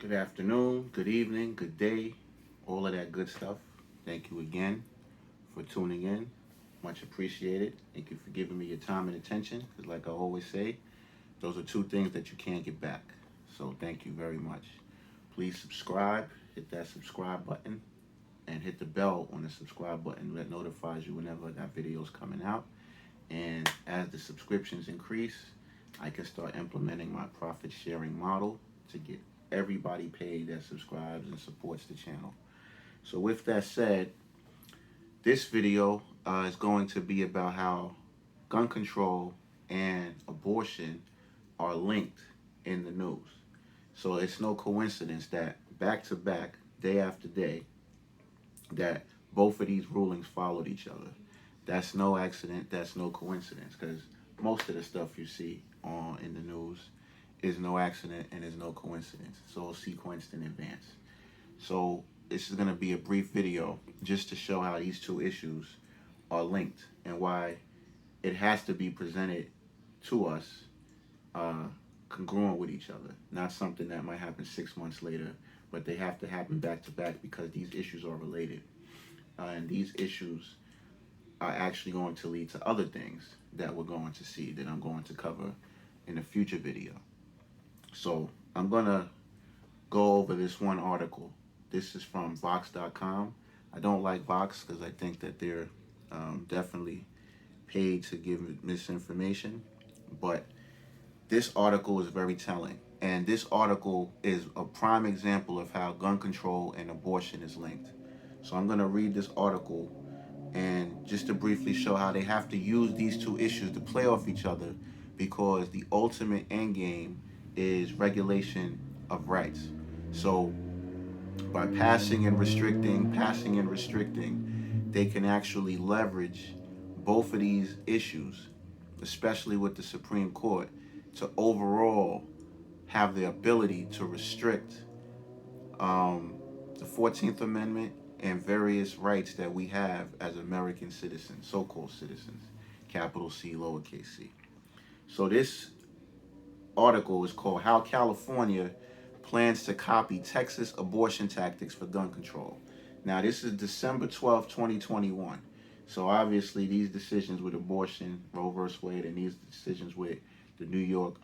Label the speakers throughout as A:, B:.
A: Good afternoon, good evening, good day, all of that good stuff. Thank you again for tuning in. Much appreciated. Thank you for giving me your time and attention. Because, like I always say, those are two things that you can't get back. So, thank you very much. Please subscribe, hit that subscribe button, and hit the bell on the subscribe button that notifies you whenever I got videos coming out. And as the subscriptions increase, I can start implementing my profit sharing model to get everybody paid that subscribes and supports the channel. So with that said, this video is going to be about how gun control and abortion are linked in the news. So it's no coincidence that back to back, day after day, that both of these rulings followed each other. That's no accident, that's no coincidence, because most of the stuff you see on in the news is no accident and is no coincidence. It's all sequenced in advance. So this is going to be a brief video just to show how these two issues are linked and why it has to be presented to us uh, congruent with each other. Not something that might happen 6 months later, but they have to happen back to back because these issues are related. And these issues are actually going to lead to other things that we're going to see that I'm going to cover in a future video. So I'm going to go over this one article. This is from Vox.com. I don't like Vox because I think that they're definitely paid to give misinformation. But this article is very telling. And this article is a prime example of how gun control and abortion is linked. So I'm going to read this article and just to briefly show how they have to use these two issues to play off each other because the ultimate end game is regulation of rights. So by passing and restricting, they can actually leverage both of these issues, especially with the Supreme Court, to overall have the ability to restrict the 14th Amendment and various rights that we have as American citizens, so-called citizens, capital C, lowercase c. So this article is called How California Plans to Copy Texas Abortion Tactics for Gun Control. Now, this is December 12th, 2021. So obviously these decisions with abortion, Roe versus Wade, and these decisions with the New York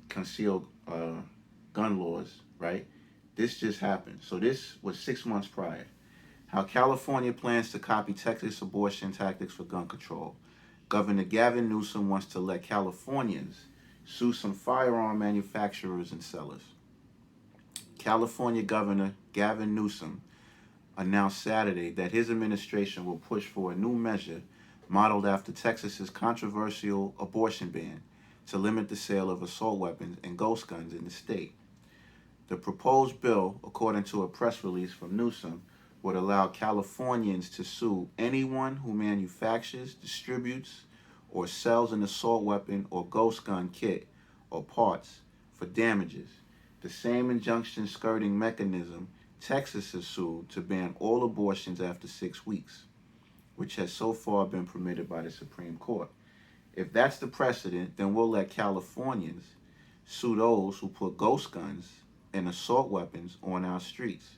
A: concealed gun laws, right? This just happened. So this was 6 months prior. How California plans to copy Texas abortion tactics for gun control. Governor Gavin Newsom wants to let Californians sue some firearm manufacturers and sellers. California Governor Gavin Newsom announced Saturday that his administration will push for a new measure modeled after Texas's controversial abortion ban to limit the sale of assault weapons and ghost guns in the state. The proposed bill, according to a press release from Newsom, would allow Californians to sue anyone who manufactures, distributes, or sells an assault weapon or ghost gun kit or parts for damages. The same injunction skirting mechanism Texas has sued to ban all abortions after 6 weeks, which has so far been permitted by the Supreme Court. If that's the precedent, then we'll let Californians sue those who put ghost guns and assault weapons on our streets,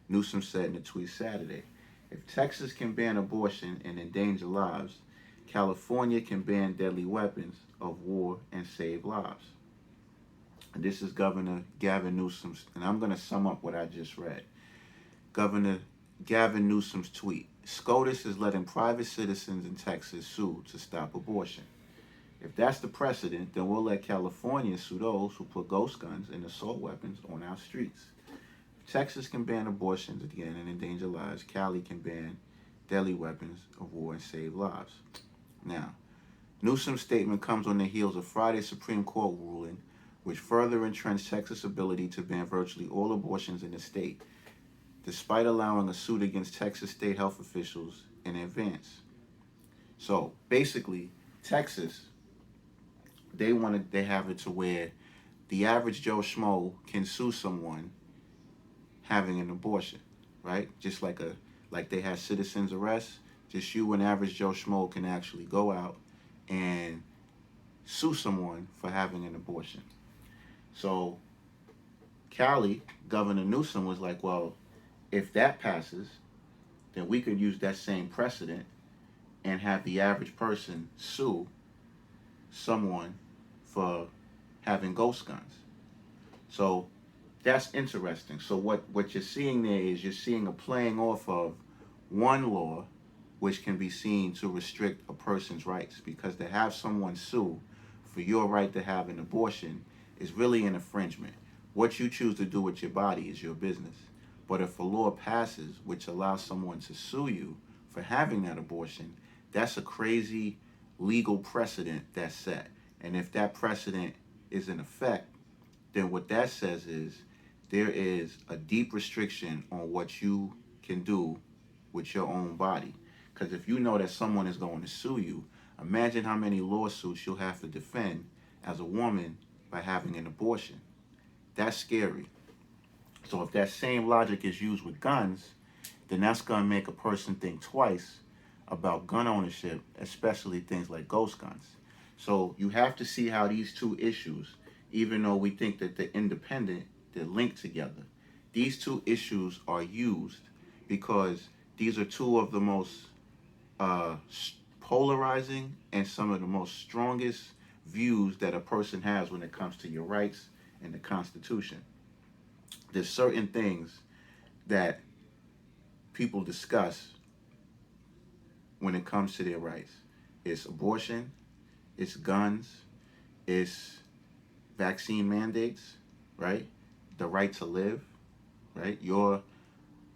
A: Newsom said in a tweet Saturday. If Texas can ban abortion and endanger lives, California can ban deadly weapons of war and save lives. And this is Governor Gavin Newsom's, and I'm going to sum up what I just read. Governor Gavin Newsom's tweet: SCOTUS is letting private citizens in Texas sue to stop abortion. If that's the precedent, then we'll let California sue those who put ghost guns and assault weapons on our streets. If Texas can ban abortions again and endanger lives, Cali can ban deadly weapons of war and save lives. Now, Newsom's statement comes on the heels of Friday's Supreme Court ruling, which further entrenched Texas' ability to ban virtually all abortions in the state, despite allowing a suit against Texas state health officials in advance. So basically, Texas, they have it to where the average Joe Schmo can sue someone having an abortion, right? Just like they had citizens arrest, just you, an average Joe Schmo, can actually go out and sue someone for having an abortion. So Cali, Governor Newsom was like, well, if that passes, then we could use that same precedent and have the average person sue someone for having ghost guns. So that's interesting. So what you're seeing there is you're seeing a playing off of one law which can be seen to restrict a person's rights, because to have someone sue for your right to have an abortion is really an infringement. What you choose to do with your body is your business. But if a law passes which allows someone to sue you for having that abortion, that's a crazy legal precedent that's set. And if that precedent is in effect, then what that says is there is a deep restriction on what you can do with your own body. Because if you know that someone is going to sue you, imagine how many lawsuits you'll have to defend as a woman by having an abortion. That's scary. So if that same logic is used with guns, then that's going to make a person think twice about gun ownership, especially things like ghost guns. So you have to see how these two issues, even though we think that they're independent, they're linked together. These two issues are used because these are two of the most uh, polarizing and some of the most strongest views that a person has when it comes to your rights and the Constitution. There's certain things that people discuss when it comes to their rights. It's abortion, it's guns, it's vaccine mandates, right? The right to live, right?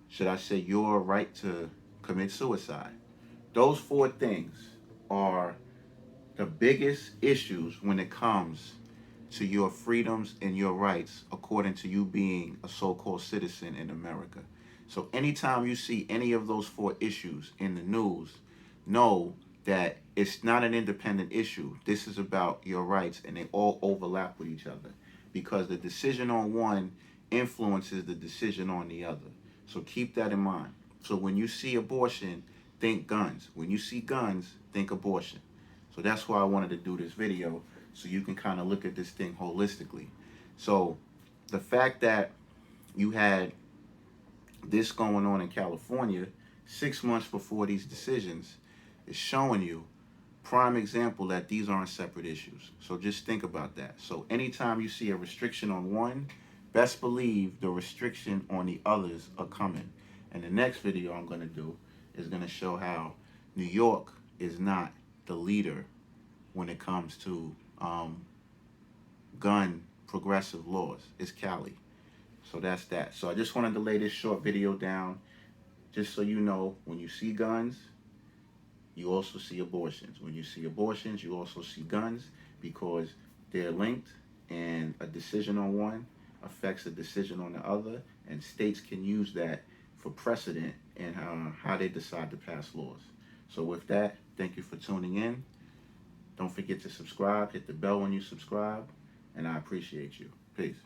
A: Should I say, your right to commit suicide. Those four things are the biggest issues when it comes to your freedoms and your rights, according to you being a so-called citizen in America. So anytime you see any of those four issues in the news, know that it's not an independent issue. This is about your rights, and they all overlap with each other, because the decision on one influences the decision on the other. So keep that in mind. So when you see abortion, think guns. When you see guns, think abortion. So that's why I wanted to do this video, so you can kind of look at this thing holistically. So the fact that you had this going on in California 6 months before these decisions is showing you prime example that these aren't separate issues. So just think about that. So anytime you see a restriction on one, best believe the restriction on the others are coming. And the next video I'm going to do is going to show how New York is not the leader when it comes to gun progressive laws. It's Cali. So that's that. So I just wanted to lay this short video down just so you know, when you see guns, you also see abortions. When you see abortions, you also see guns, because they're linked, and a decision on one affects a decision on the other, and states can use that for precedent and how they decide to pass laws. So with that, thank you for tuning in. Don't forget to subscribe, hit the bell when you subscribe, and I appreciate you. Peace.